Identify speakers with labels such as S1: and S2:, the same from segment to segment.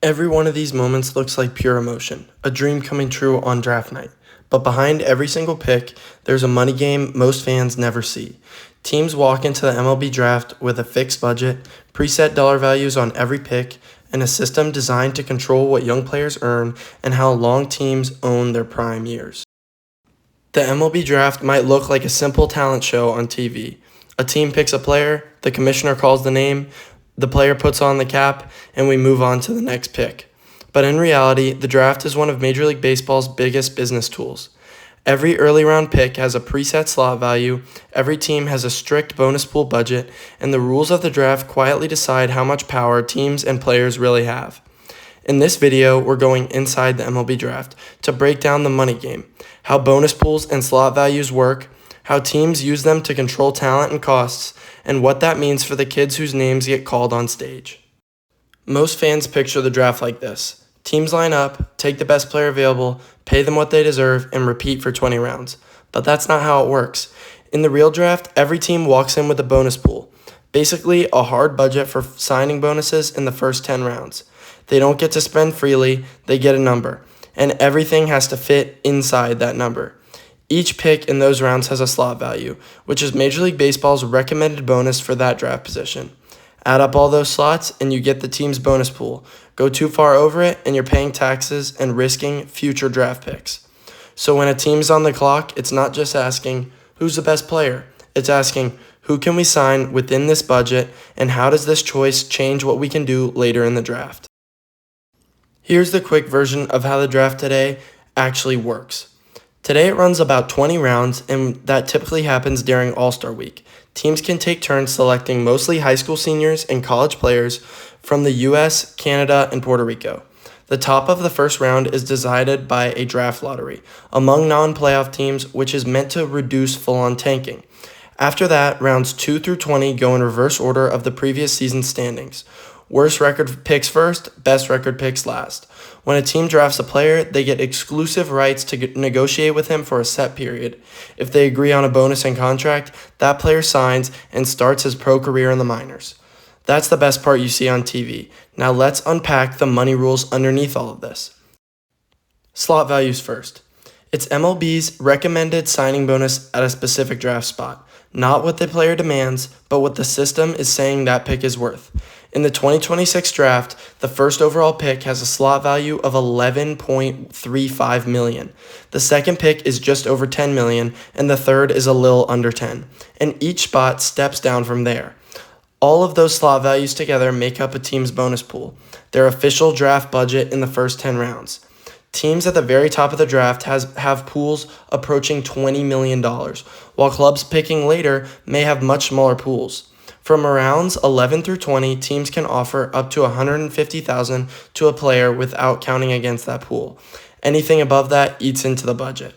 S1: Every one of these moments looks like pure emotion, a dream coming true on draft night. But behind every single pick, there's a money game most fans never see. Teams walk into the MLB Draft with a fixed budget, preset dollar values on every pick, and a system designed to control what young players earn and how long teams own their prime years. The MLB Draft might look like a simple talent show on TV. A team picks a player, the commissioner calls the name, the player puts on the cap, and we move on to the next pick. But in reality, the draft is one of Major League Baseball's biggest business tools. Every early round pick has a preset slot value, every team has a strict bonus pool budget, and the rules of the draft quietly decide how much power teams and players really have. In this video, we're going inside the MLB Draft to break down the money game, how bonus pools and slot values work, how teams use them to control talent and costs, and what that means for the kids whose names get called on stage. Most fans picture the draft like this. Teams line up, take the best player available, pay them what they deserve, and repeat for 20 rounds. But that's not how it works. In the real draft, every team walks in with a bonus pool. Basically, a hard budget for signing bonuses in the first 10 rounds. They don't get to spend freely, they get a number, and everything has to fit inside that number. Each pick in those rounds has a slot value, which is Major League Baseball's recommended bonus for that draft position. Add up all those slots and you get the team's bonus pool. Go too far over it and you're paying taxes and risking future draft picks. So when a team's on the clock, it's not just asking, who's the best player? It's asking, who can we sign within this budget and how does this choice change what we can do later in the draft? Here's the quick version of how the draft today actually works. Today it runs about 20 rounds, and that typically happens during All-Star Week. Teams can take turns selecting mostly high school seniors and college players from the US, Canada, and Puerto Rico. The top of the first round is decided by a draft lottery among non-playoff teams, which is meant to reduce full-on tanking. After that, rounds 2 through 20 go in reverse order of the previous season's standings. Worst record picks first, best record picks last. When a team drafts a player, they get exclusive rights to negotiate with him for a set period. If they agree on a bonus and contract, that player signs and starts his pro career in the minors. That's the best part you see on TV. Now let's unpack the money rules underneath all of this. Slot values first. It's MLB's recommended signing bonus at a specific draft spot. Not what the player demands, but what the system is saying that pick is worth. In the 2026 draft, the first overall pick has a slot value of $11.35 million. The second pick is just over $10 million, and the third is a little under 10. And each spot steps down from there. All of those slot values together make up a team's bonus pool, their official draft budget in the first 10 rounds. Teams at the very top of the draft have pools approaching $20 million, while clubs picking later may have much smaller pools. From rounds 11 through 20, teams can offer up to $150,000 to a player without counting against that pool. Anything above that eats into the budget.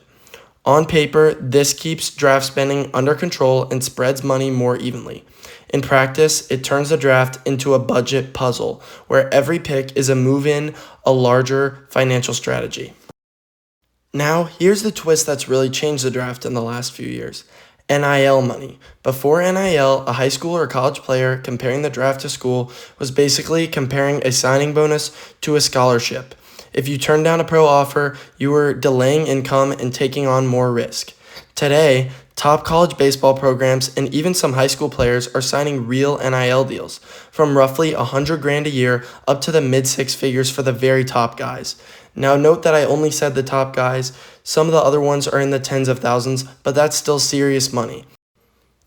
S1: On paper, this keeps draft spending under control and spreads money more evenly. In practice, it turns the draft into a budget puzzle, where every pick is a move-in, a larger financial strategy. Now, here's the twist that's really changed the draft in the last few years. NIL money. Before NIL, a high school or college player comparing the draft to school was basically comparing a signing bonus to a scholarship. If you turned down a pro offer, you were delaying income and taking on more risk. Today, top college baseball programs and even some high school players are signing real NIL deals, from roughly $100,000 a year up to the mid-six figures for the very top guys. Now note that I only said the top guys. Some of the other ones are in the tens of thousands, but that's still serious money.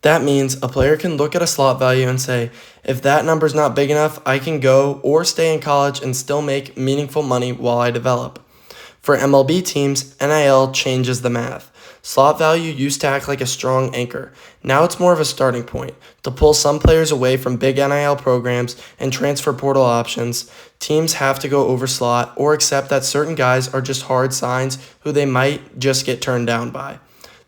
S1: That means a player can look at a slot value and say, if that number's not big enough, I can go or stay in college and still make meaningful money while I develop. For MLB teams, NIL changes the math. Slot value used to act like a strong anchor. Now it's more of a starting point. To pull some players away from big NIL programs and transfer portal options, teams have to go over slot or accept that certain guys are just hard signs who they might just get turned down by.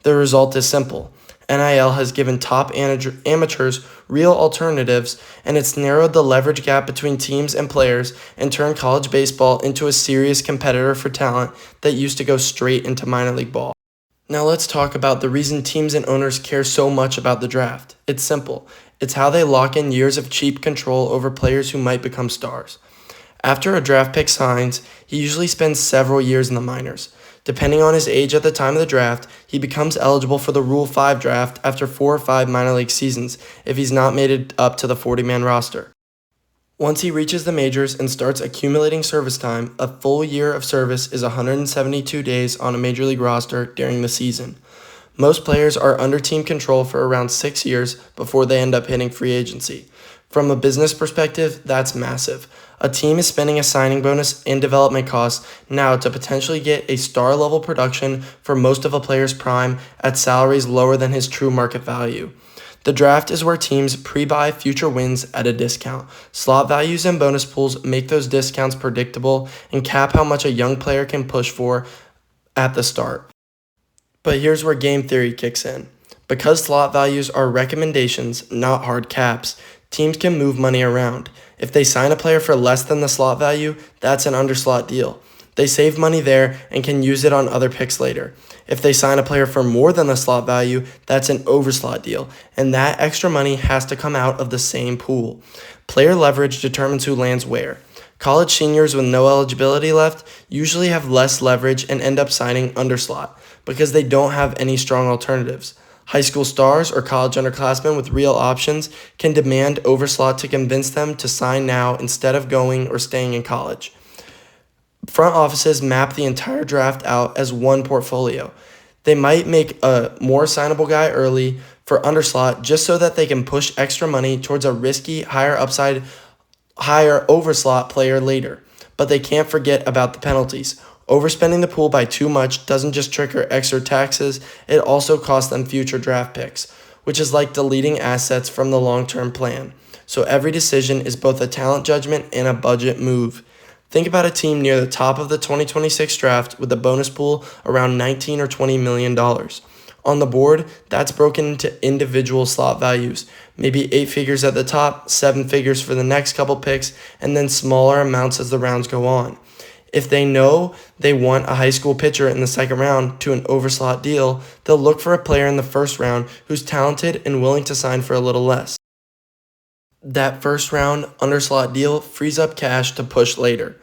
S1: The result is simple. NIL has given top amateurs real alternatives, and it's narrowed the leverage gap between teams and players and turned college baseball into a serious competitor for talent that used to go straight into minor league ball. Now let's talk about the reason teams and owners care so much about the draft. It's simple. It's how they lock in years of cheap control over players who might become stars. After a draft pick signs, he usually spends several years in the minors. Depending on his age at the time of the draft, he becomes eligible for the Rule 5 draft after 4 or 5 minor league seasons if he's not made it up to the 40-man roster. Once he reaches the majors and starts accumulating service time, a full year of service is 172 days on a major league roster during the season. Most players are under team control for around 6 years before they end up hitting free agency. From a business perspective, that's massive. A team is spending a signing bonus and development costs now to potentially get a star-level production for most of a player's prime at salaries lower than his true market value. The draft is where teams pre-buy future wins at a discount. Slot values and bonus pools make those discounts predictable and cap how much a young player can push for at the start. But here's where game theory kicks in. Because slot values are recommendations, not hard caps, teams can move money around. If they sign a player for less than the slot value, that's an underslot deal. They save money there and can use it on other picks later. If they sign a player for more than the slot value, that's an overslot deal, and that extra money has to come out of the same pool. Player leverage determines who lands where. College seniors with no eligibility left usually have less leverage and end up signing underslot because they don't have any strong alternatives. High school stars or college underclassmen with real options can demand overslot to convince them to sign now instead of going or staying in college. Front offices map the entire draft out as one portfolio. They might make a more signable guy early for underslot just so that they can push extra money towards a risky, higher upside, higher overslot player later. But they can't forget about the penalties. Overspending the pool by too much doesn't just trigger extra taxes, it also costs them future draft picks, which is like deleting assets from the long-term plan. So every decision is both a talent judgment and a budget move. Think about a team near the top of the 2026 draft with a bonus pool around $19 or $20 million. On the board, that's broken into individual slot values, maybe 8 figures at the top, 7 figures for the next couple picks, and then smaller amounts as the rounds go on. If they know they want a high school pitcher in the second round to an overslot deal, they'll look for a player in the first round who's talented and willing to sign for a little less. That first round underslot deal frees up cash to push later.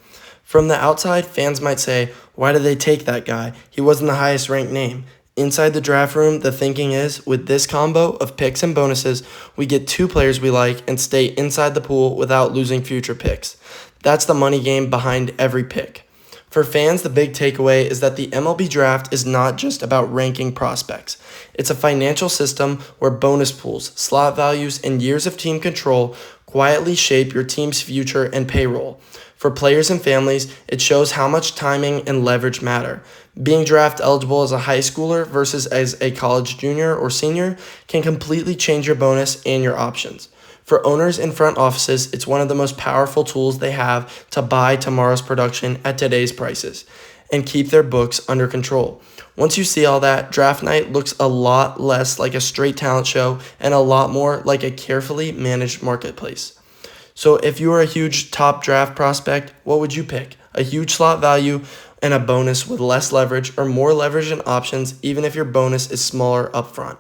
S1: From the outside, fans might say, why did they take that guy? He wasn't the highest ranked name. Inside the draft room, the thinking is, with this combo of picks and bonuses, we get 2 players we like and stay inside the pool without losing future picks. That's the money game behind every pick. For fans, the big takeaway is that the MLB Draft is not just about ranking prospects. It's a financial system where bonus pools, slot values, and years of team control quietly shape your team's future and payroll. For players and families, it shows how much timing and leverage matter. Being draft eligible as a high schooler versus as a college junior or senior can completely change your bonus and your options. For owners and front offices, it's one of the most powerful tools they have to buy tomorrow's production at today's prices and keep their books under control. Once you see all that, draft night looks a lot less like a straight talent show and a lot more like a carefully managed marketplace. So if you are a huge top draft prospect, what would you pick? A huge slot value and a bonus with less leverage, or more leverage and options even if your bonus is smaller upfront?